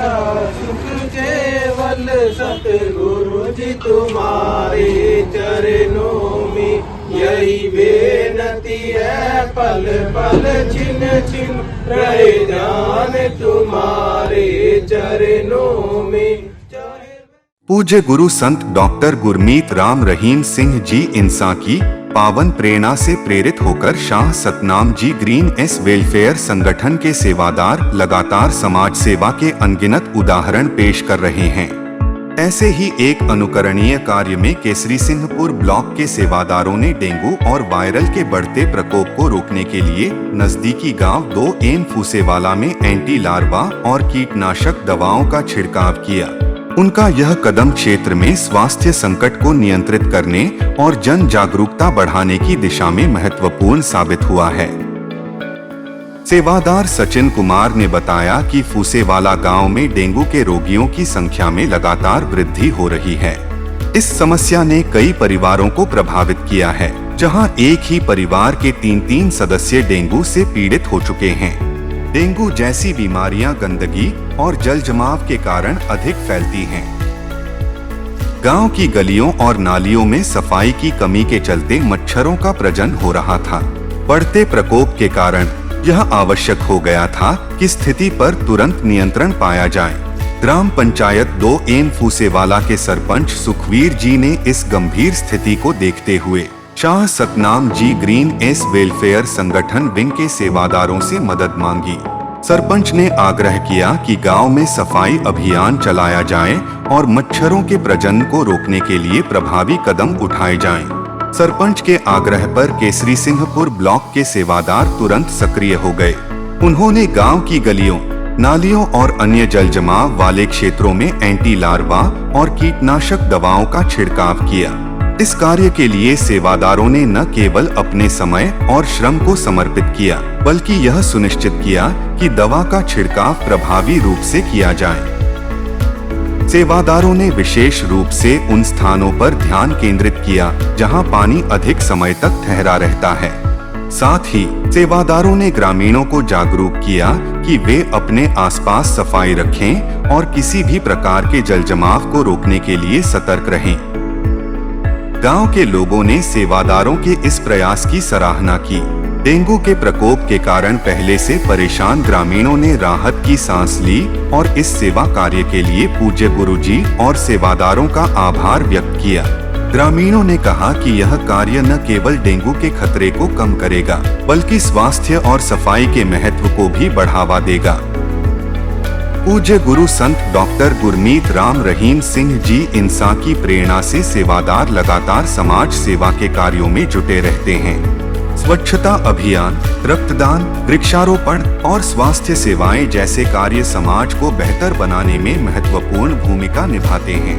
सुख केवल सतगुरु जी तुम्हारे चरणों में यही बेनती है, पल पल छिन छिन रहे ध्यान तुम्हारे चरणों में। पूज्य गुरु संत डॉक्टर गुरमीत राम रहीम सिंह जी इंसा की पावन प्रेरणा से प्रेरित होकर Shah Satnam ji green S welfare संगठन के सेवादार लगातार समाज सेवा के अनगिनत उदाहरण पेश कर रहे हैं। ऐसे ही एक अनुकरणीय कार्य में केसरी सिंहपुर ब्लॉक के सेवादारों ने डेंगू और वायरल के बढ़ते प्रकोप को रोकने के लिए नजदीकी गांव 2 एम फूसेवाला में एंटी लार्वा और कीटनाशक दवाओं का छिड़काव किया। उनका यह कदम क्षेत्र में स्वास्थ्य संकट को नियंत्रित करने और जन जागरूकता बढ़ाने की दिशा में महत्वपूर्ण साबित हुआ है। सेवादार सचिन कुमार ने बताया कि फूसेवाला गांव में डेंगू के रोगियों की संख्या में लगातार वृद्धि हो रही है। इस समस्या ने कई परिवारों को प्रभावित किया है, जहां एक ही परिवार के 3-3 सदस्य डेंगू से पीड़ित हो चुके हैं। डेंगू जैसी बीमारियां गंदगी और जल जमाव के कारण अधिक फैलती हैं। गांव की गलियों और नालियों में सफाई की कमी के चलते मच्छरों का प्रजनन हो रहा था। बढ़ते प्रकोप के कारण यह आवश्यक हो गया था कि स्थिति पर तुरंत नियंत्रण पाया जाए। ग्राम पंचायत 2 एम फूसेवाला के सरपंच सुखवीर जी ने इस गंभीर स्थिति को देखते हुए Shah Satnam ji green S welfare संगठन विंग के सेवादारों से मदद मांगी। सरपंच ने आग्रह किया कि गांव में सफाई अभियान चलाया जाए और मच्छरों के प्रजनन को रोकने के लिए प्रभावी कदम उठाए जाएं। सरपंच के आग्रह पर केसरी सिंहपुर ब्लॉक के सेवादार तुरंत सक्रिय हो गए। उन्होंने गांव की गलियों, नालियों और अन्य जल जमाव वाले क्षेत्रों में एंटी लार्वा और कीटनाशक दवाओं का छिड़काव किया। इस कार्य के लिए सेवादारों ने न केवल अपने समय और श्रम को समर्पित किया, बल्कि यह सुनिश्चित किया कि दवा का छिड़काव प्रभावी रूप से किया जाए। सेवादारों ने विशेष रूप से उन स्थानों पर ध्यान केंद्रित किया जहां पानी अधिक समय तक ठहरा रहता है। साथ ही सेवादारों ने ग्रामीणों को जागरूक किया कि वे अपने आसपास सफाई रखें और किसी भी प्रकार के जल जमाव को रोकने के लिए सतर्क रहें। गांव के लोगों ने सेवादारों के इस प्रयास की सराहना की। डेंगू के प्रकोप के कारण पहले से परेशान ग्रामीणों ने राहत की सांस ली और इस सेवा कार्य के लिए पूज्य गुरुजी और सेवादारों का आभार व्यक्त किया। ग्रामीणों ने कहा कि यह कार्य न केवल डेंगू के खतरे को कम करेगा, बल्कि स्वास्थ्य और सफाई के महत्व को भी बढ़ावा देगा। पूज्य गुरु संत डॉक्टर गुरमीत राम रहीम सिंह जी इंसा की प्रेरणा से सेवादार लगातार समाज सेवा के कार्यों में जुटे रहते हैं। स्वच्छता अभियान, रक्तदान, वृक्षारोपण और स्वास्थ्य सेवाएं जैसे कार्य समाज को बेहतर बनाने में महत्वपूर्ण भूमिका निभाते हैं।